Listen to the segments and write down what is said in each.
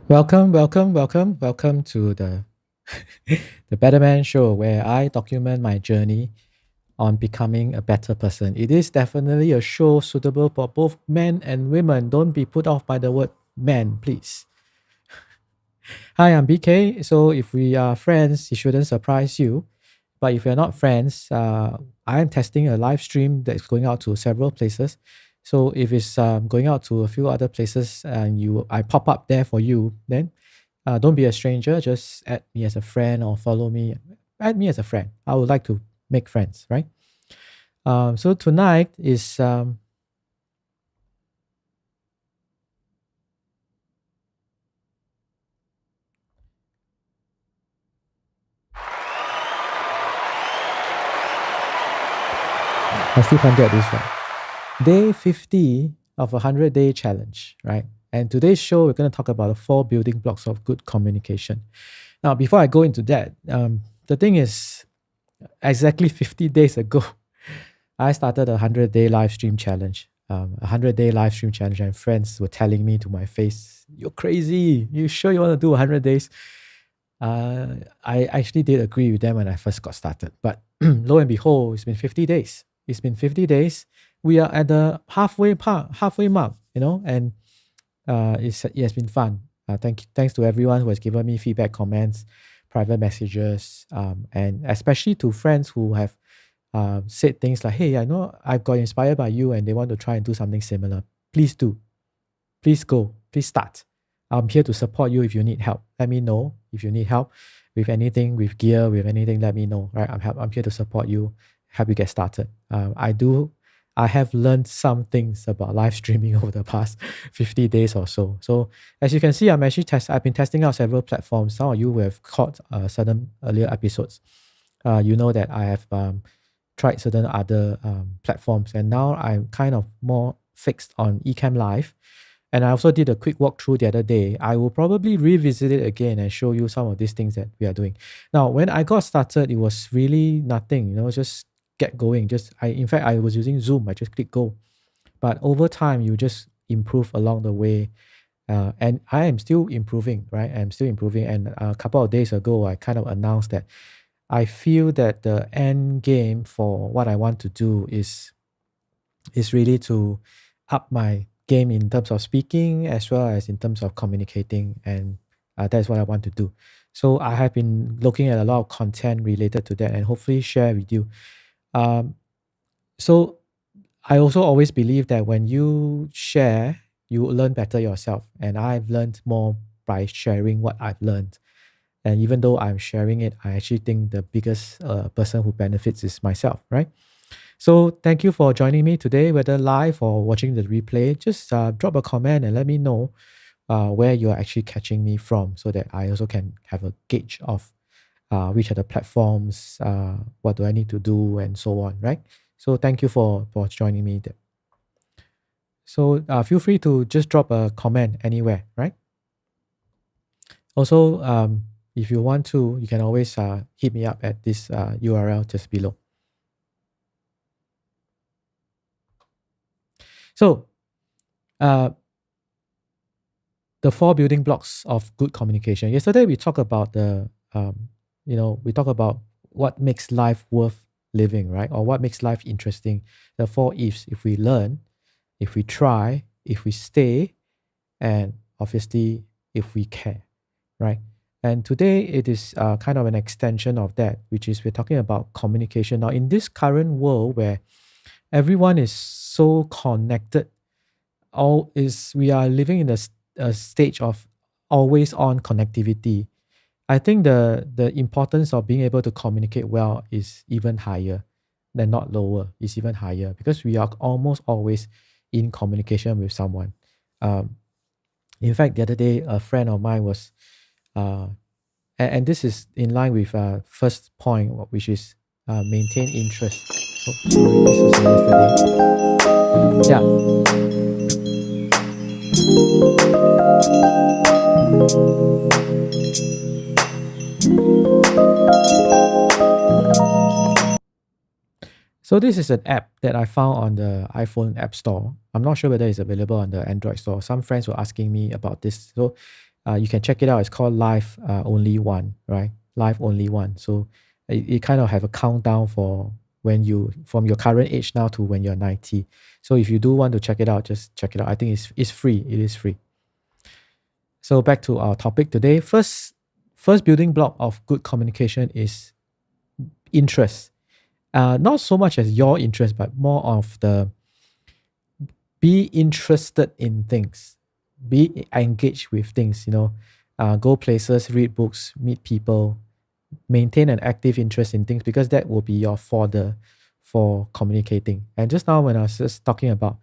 Welcome to the the Better Man Show, where I document my journey on becoming a better person. It is definitely a show suitable for both men and women. Don't be put off by the word man, please. Hi, I'm BK. So if we are friends, it shouldn't surprise you. But if we're not friends, I am testing a live stream that's going out to several places. So if it's going out to a few other places and I pop up there for you, then don't be a stranger. Just add me as a friend or follow me. Add me as a friend. I would like to make friends, right? So tonight is I still can't get this right. Day 50 of a 100-day challenge, right? And today's show, we're going to talk about the 4 building blocks of good communication. Now, before I go into that, the thing is, exactly 50 days ago, I started a 100-day live stream challenge. A 100-day live stream challenge, and friends were telling me to my face, "You're crazy. You sure you want to do 100 days?" I actually did agree with them when I first got started. But lo and behold, it's been 50 days. It's been 50 days. We are at the halfway mark, and it has been fun. Thanks to everyone who has given me feedback, comments, private messages, and especially to friends who have said things like, "Hey, I know I got inspired by you, and they want to try and do something similar. Please do. Please go. Please start. I'm here to support you if you need help. Let me know if you need help with anything, with gear, with anything. Let me know. Right? I'm here to support you, help you get started. I have learned some things about live streaming over the past 50 days or so. So as you can see, I've been testing out several platforms. Some of you who have caught certain earlier episodes, you know that I have tried certain other platforms, and now I'm kind of more fixed on Ecamm Live. And I also did a quick walkthrough the other day. I will probably revisit it again and show you some of these things that we are doing. Now, when I got started, it was really nothing, just get going. In fact, I was using Zoom. I just click go. But over time, you just improve along the way. And I am still improving, right? I'm still improving. And a couple of days ago, I kind of announced that I feel that the end game for what I want to do is really to up my game in terms of speaking as well as in terms of communicating, and that's what I want to do. So I have been looking at a lot of content related to that and hopefully share with you. Um, so I also always believe that when you share, you learn better yourself, and I've learned more by sharing what I've learned. And even though I'm sharing it, I actually think the biggest person who benefits is myself, right? So thank you for joining me today, whether live or watching the replay. Just drop a comment and let me know where you are actually catching me from, so that I also can have a gauge of which are the platforms, what do I need to do, and so on, right? So thank you for joining me there. So feel free to just drop a comment anywhere, right? Also, if you want to, you can always hit me up at this URL just below. So, the 4 building blocks of good communication. Yesterday we talked about we talked about what makes life worth living, right? Or what makes life interesting. The 4 ifs: if we learn, if we try, if we stay, and obviously if we care, right? And today it is kind of an extension of that, which is we're talking about communication. Now, in this current world where everyone is so connected, we are living in a stage of always on connectivity. I think the importance of being able to communicate well is even higher than not lower. It's even higher because we are almost always in communication with someone. Um, in fact, the other day, a friend of mine was, uh, and this is in line with first point, which is maintain interest. Oh, sorry, this was yesterday. Yeah. So this is an app that I found on the iPhone App Store. I'm not sure whether it's available on the Android store. Some friends were asking me about this. So You can check it out. It's called Life Only One, right? Life Only One. So it kind of have a countdown for when you from your current age now to when you're 90. So if you do want to check it out, just check it out. I think it's free. It is free. So back to our topic today. First building block of good communication is interest. Not so much as your interest, but more of the be interested in things, be engaged with things, go places, read books, meet people, maintain an active interest in things, because that will be your fodder for communicating. And just now when I was just talking about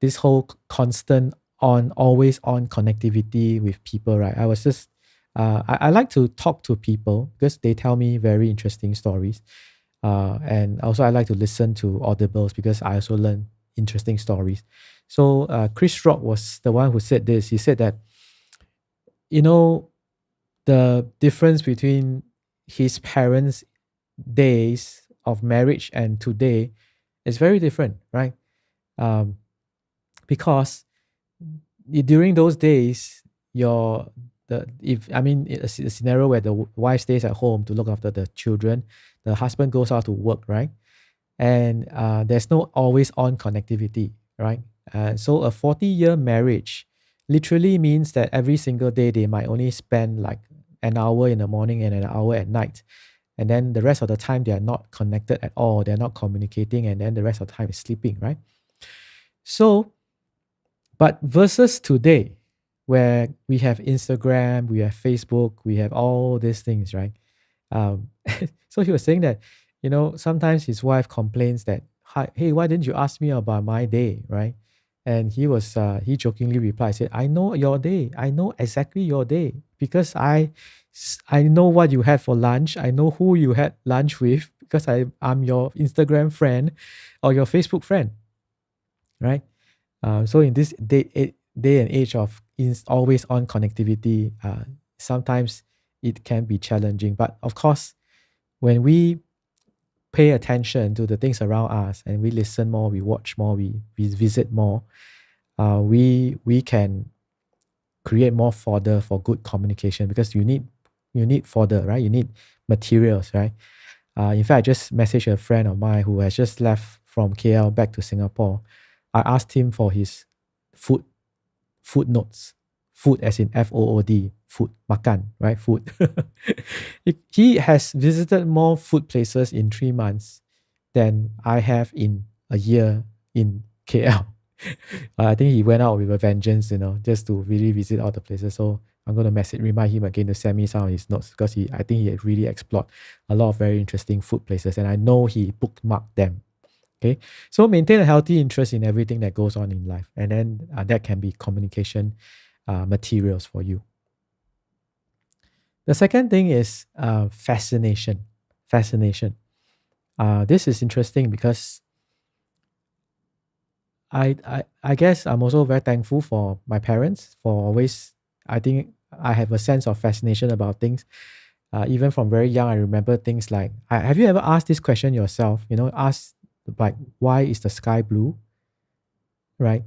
this whole constant always on connectivity with people, right? I was just I like to talk to people because they tell me very interesting stories. And also I like to listen to audibles because I also learn interesting stories. So Chris Rock was the one who said this. He said that, the difference between his parents' days of marriage and today is very different, right? Because during those days, a scenario where the wife stays at home to look after the children, the husband goes out to work, right? And there's no always on connectivity, right? So a 40-year marriage literally means that every single day they might only spend like an hour in the morning and an hour at night. And then the rest of the time they are not connected at all. They're not communicating. And then the rest of the time is sleeping, right? So, but versus today, where we have Instagram, we have Facebook, we have all these things, right? Um, so he was saying that, sometimes his wife complains that, "Hi, hey, why didn't you ask me about my day, right?" And he jokingly replied, said, "I know your day. I know exactly your day because I know what you had for lunch. I know who you had lunch with because I'm your Instagram friend or your Facebook friend, right?" So in this day and age of always on connectivity, sometimes it can be challenging. But of course, when we pay attention to the things around us and we listen more, we watch more, we visit more, we can create more fodder for good communication, because you need fodder, right? You need materials, right? In fact, I just messaged a friend of mine who has just left from KL back to Singapore. I asked him for his food notes. Food as in FOOD, food, makan, right? Food. He has visited more food places in 3 months than I have in a year in KL. I think he went out with a vengeance, just to really visit all the places. So I'm going to remind him again to send me some of his notes, because I think he had really explored a lot of very interesting food places, and I know he bookmarked them. Okay, so maintain a healthy interest in everything that goes on in life, and then that can be communication materials for you. The second thing is fascination. Fascination. This is interesting because I guess I'm also very thankful for my parents for always. I think I have a sense of fascination about things. Even from very young, I remember things like, have you ever asked this question yourself? Ask like, why is the sky blue? Right?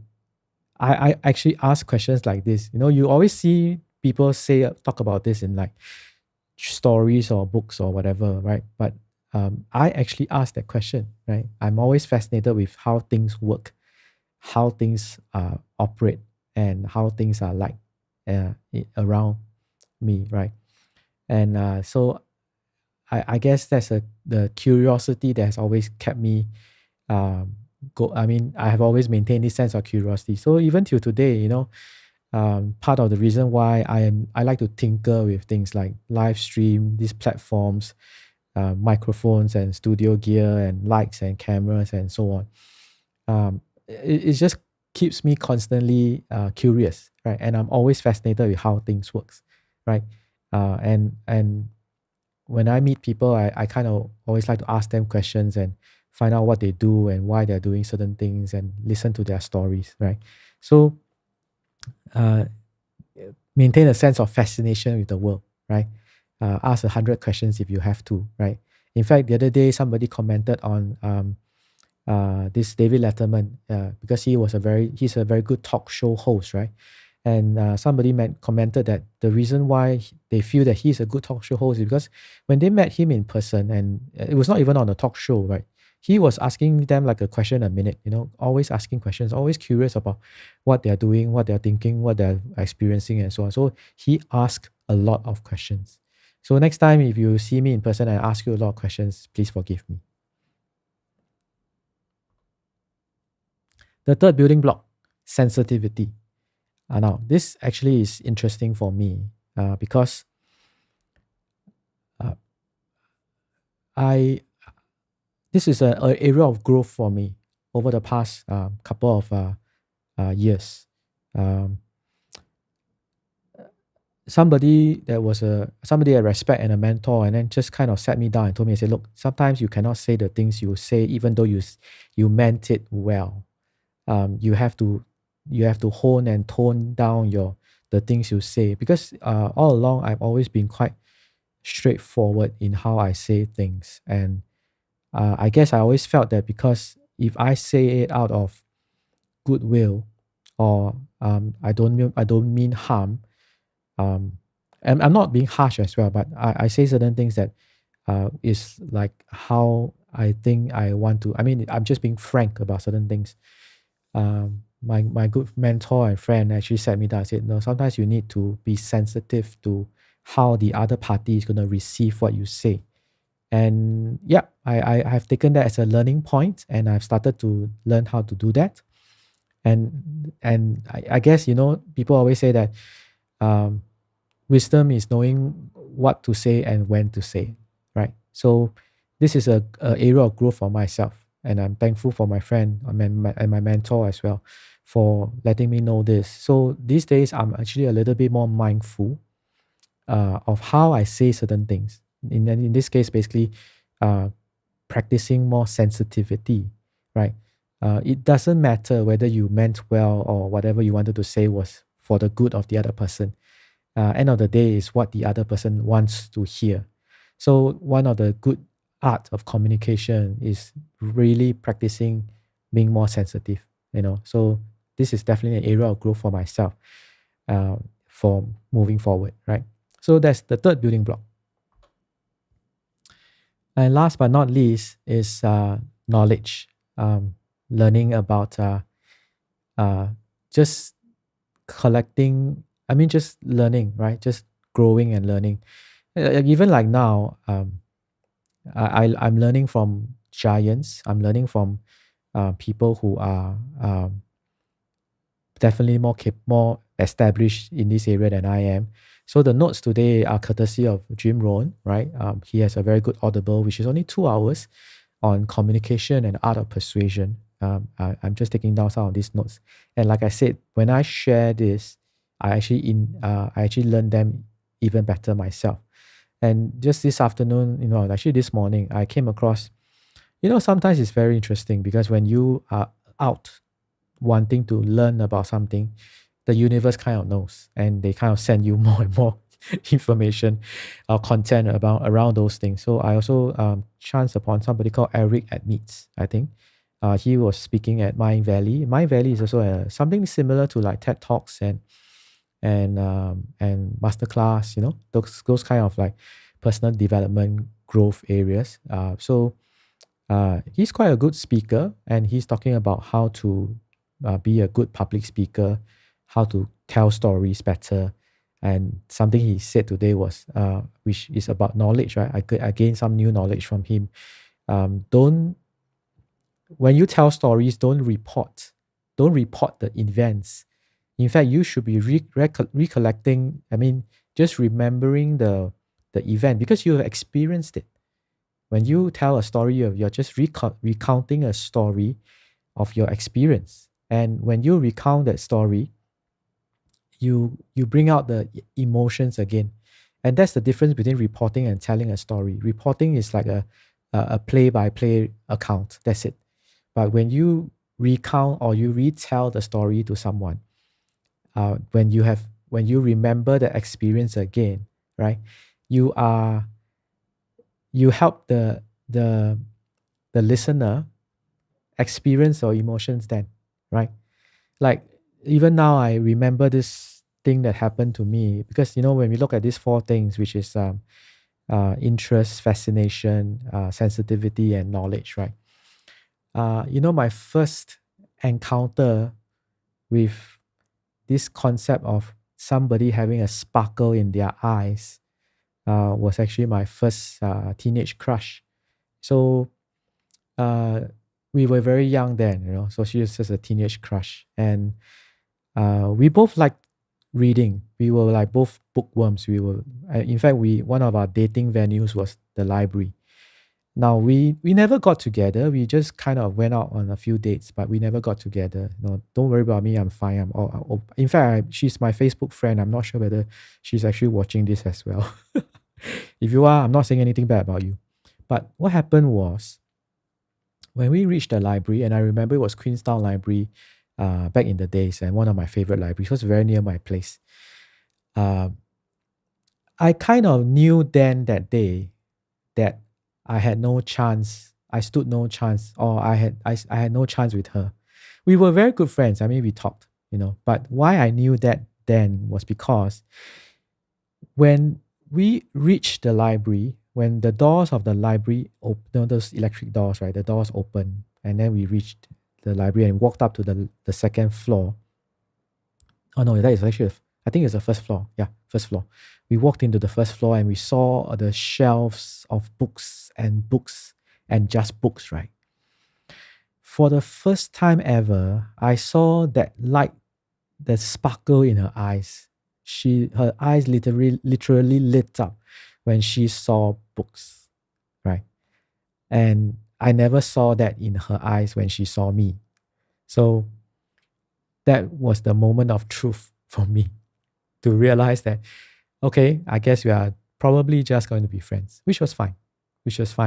I actually ask questions like this. You always see people talk about this in like stories or books or whatever, right? But I actually ask that question, right? I'm always fascinated with how things work, how things operate, and how things are like around me, right? And so I guess that's the curiosity that has always kept me I have always maintained this sense of curiosity. So even till today, part of the reason why I like to tinker with things like Livestream, these platforms, microphones and studio gear and lights and cameras and so on. It just keeps me constantly curious, right? And I'm always fascinated with how things works, right? And when I meet people, I kind of always like to ask them questions and find out what they do and why they're doing certain things and listen to their stories, right? So maintain a sense of fascination with the world, right? Ask 100 questions if you have to, right? In fact, the other day somebody commented on this David Letterman, because he's a very good talk show host, right? And somebody commented that the reason why they feel that he's a good talk show host is because when they met him in person, and it was not even on a talk show, right? He was asking them like a question a minute, always asking questions, always curious about what they're doing, what they're thinking, what they're experiencing, and so on. So he asked a lot of questions. So next time, if you see me in person and I ask you a lot of questions, please forgive me. The third building block, sensitivity. Now, this actually is interesting for me because uh, this is an area of growth for me over the past couple of years. Um, somebody I respect and a mentor, and then just kind of sat me down and told me, I said, look, sometimes you cannot say the things you say, even though you meant it well. You have to hone and tone down the things you say, because all along I've always been quite straightforward in how I say things. And I guess I always felt that because if I say it out of goodwill, or I don't mean harm, and I'm not being harsh as well, but I say certain things that is like how I think I want to. I mean, I'm just being frank about certain things. My good mentor and friend actually sat me down and said, no, sometimes you need to be sensitive to how the other party is going to receive what you say. And yeah, I have taken that as a learning point, and I've started to learn how to do that. And I guess, people always say that um, wisdom is knowing what to say and when to say, right? So this is a area of growth for myself, and I'm thankful for my friend and my mentor as well for letting me know this. So these days, I'm actually a little bit more mindful of how I say certain things. In this case, basically, uh, practicing more sensitivity, right? It doesn't matter whether you meant well or whatever you wanted to say was for the good of the other person. End of the day is what the other person wants to hear. So one of the good art of communication is really practicing being more sensitive. So this is definitely an area of growth for myself for moving forward, right? So that's the third building block. And last but not least is knowledge. Learning about just collecting, just learning, right? Just growing and learning. Even like now, I'm learning from giants. I'm learning from people who are definitely more established in this area than I am. So the notes today are courtesy of Jim Rohn, right? He has a very good Audible, which is only 2 hours on communication and art of persuasion. I'm just taking down some of these notes, and like I said, when I share this, I actually learn them even better myself. And just this afternoon, actually this morning, I came across, sometimes it's very interesting because when you are out wanting to learn about something, the universe kind of knows, and they kind of send you more and more information or content around those things. So I also chanced upon somebody called Eric at Meets, I think. He was speaking at Mind Valley. Mind Valley is also something similar to like TED Talks and masterclass, those kind of like personal development growth areas. So he's quite a good speaker, and he's talking about how to be a good public speaker, how to tell stories better. And something he said today was, which is about knowledge, right? I gained some new knowledge from him. Don't When you tell stories, don't report the events. In fact, you should be recollecting. Just remembering the event because you have experienced it. When you tell a story, you're just recounting a story of your experience. And when you recount that story, you bring out the emotions again. And that's the difference between reporting and telling a story. Reporting is like a play-by-play account. That's it. But when you recount or you retell the story to someone, when you remember the experience again, right? You help the listener experience or emotions then, right? Like even now I remember this thing that happened to me, because when we look at these four things, which is interest, fascination, sensitivity, and knowledge, right? My first encounter with this concept of somebody having a sparkle in their eyes was actually my first teenage crush. So we were very young then, so she was just a teenage crush. And we both liked reading. We were like both bookworms. In fact, one of our dating venues was the library. Now we never got together. We just kind of went out on a few dates, but we never got together. No, don't worry about me. I'm fine. In fact, she's my Facebook friend. I'm not sure whether she's actually watching this as well. If you are, I'm not saying anything bad about you. But what happened was, when we reached the library, and I remember it was Queenstown Library back in the days, and one of my favorite libraries. It was very near my place. I kind of knew then that day that I had no chance. I stood no chance, or I had no chance with her. We were very good friends. I mean, we talked, But why I knew that then was because when we reached the library, when the doors of the library open, those electric doors, right? The doors open, and then we reached the library and walked up to the second floor. Oh no, that is actually, I think it's the first floor. Yeah, first floor. We walked into the first floor and we saw the shelves of books and just books, right? For the first time ever, I saw that light, the sparkle in her eyes. Her eyes literally lit up when she saw books, right? And I never saw that in her eyes when she saw me. So that was the moment of truth for me, to realize that, okay, I guess we are probably just going to be friends, which was fine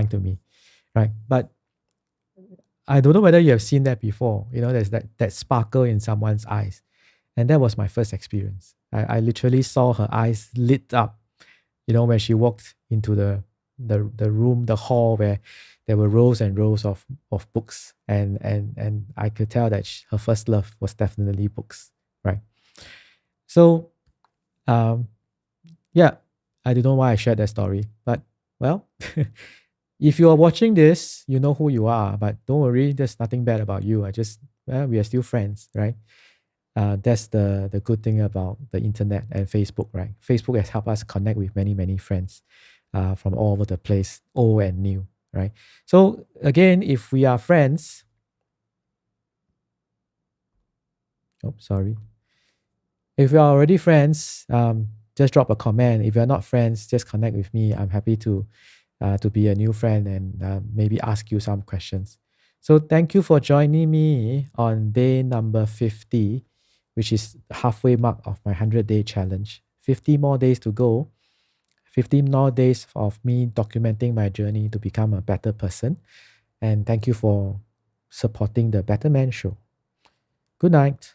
to me, right? But I don't know whether you have seen that before. There's that sparkle in someone's eyes. And that was my first experience. I literally saw her eyes lit up, when she walked into the room, the hall, where there were rows and rows of books. And I could tell that her first love was definitely books, right? So, yeah, I don't know why I shared that story. But, well, if you are watching this, you know who you are. But don't worry, there's nothing bad about you. We are still friends, right? That's the good thing about the internet and Facebook, right? Facebook has helped us connect with many, many friends from all over the place, old and new, right? So again, if we are friends, sorry. If we are already friends, just drop a comment. If you're not friends, just connect with me. I'm happy to be a new friend and maybe ask you some questions. So thank you for joining me on day number 50, which is halfway mark of my 100-day challenge. 50 more days to go. 50 more days of me documenting my journey to become a better person. And thank you for supporting the Better Man Show. Good night.